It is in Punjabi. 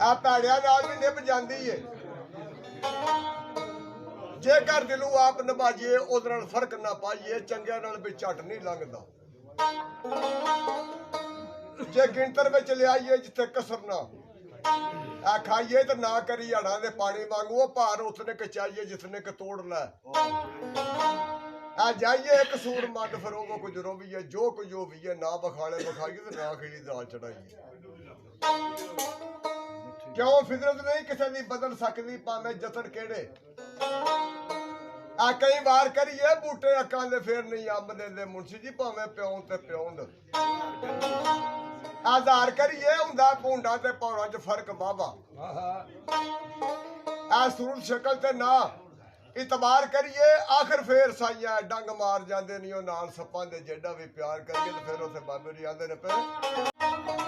ਆ ਭੈੜਿਆਂ ਨਾਲ ਵੀ ਨਿਭ ਜਾਂਦੀ ਏ ਜੇਕਰ ਦਿਲੋਂ ਆਪ ਨਿਭਾਈਏ ਉਹਦੇ ਨਾਲ ਫਰਕ ਨਾ ਪਾਈਏ ਚੰਗਿਆਂ ਨਾਲ ਵੀ ਝੱਟ ਨਹੀਂ ਲੰਘਦਾ ਜੇ ਗਿਣਤਰ ਵਿੱਚ ਲਿਆਈਏ ਜਿੱਥੇ ਕਸਰ ਨਾ ਆ ਖਾਈਏ ਤਾਂ ਨਾ ਕਰੀ ਹੜਾਂ ਦੇ ਪਾਣੀ ਵਾਂਗੂ ਉਹ ਭਾਰ ਉਸਨੇ ਕਚਾਈਏ ਜਿਸਨੇ ਕ ਤੋੜ ਲੈ ਆ ਜਾਈਏ ਇੱਕ ਸੂਰ ਮੰਡ ਫਿਰ ਉਹ ਕੁਝ ਰੋਵੀਏ ਜੋ ਕੁਝ ਹੋਵੀਏ ਨਾ ਬਖਾਲੇ ਬਖਾਈਏ ਤੇ ਨਾ ਖੀਲੀ ਦਾਲ ਚੜਾਈਏ ਕਿਉਂ ਫਿਦਰਤ ਨਹੀਂ ਕਿਸੇ ਦੀ ਬਦਲ ਸਕਦੀ ਭਾਵੇਂ ਯਤਨ ਕਿਹੜੇ ਆ ਕਈ ਵਾਰ ਕਰੀਏ ਬੂਟੇ ਅੱਕਾਂ ਦੇ ਫੇਰ ਨਹੀਂ ਅੰਬ ਦਿੰਦੇ ਮੁਨਸ਼ੀ ਜੀ ਭਾਵੇਂ ਪਿਉਂ ਤੇ ਪਿਉਂਦ ਆਜ਼ਾਰ ਕਰੀਏ ਹੁੰਦਾ ਭੁੰਡਾ ਤੇ ਪੌੜਾਂ 'ਚ ਫਰਕ ਵਾਵਾ ਆ ਸੂਰਤ ਸ਼ਕਲ ਤੇ ਨਾ ਇਤਬਾਰ ਕਰੀਏ ਆਖਰ ਫੇਰ ਸਾਈਆਂ ਡੰਗ ਮਾਰ ਜਾਂਦੇ ਨਹੀਂ ਉਹ ਨਾਲ ਸੱਪਾਂ ਦੇ ਜਿਹੜਾ ਵੀ ਪਿਆਰ ਕਰੀਏ ਤੇ ਫਿਰ ਉੱਥੇ ਬਾਬੇ ਜੀ ਆਂਦੇ ਨੇ ਪਏ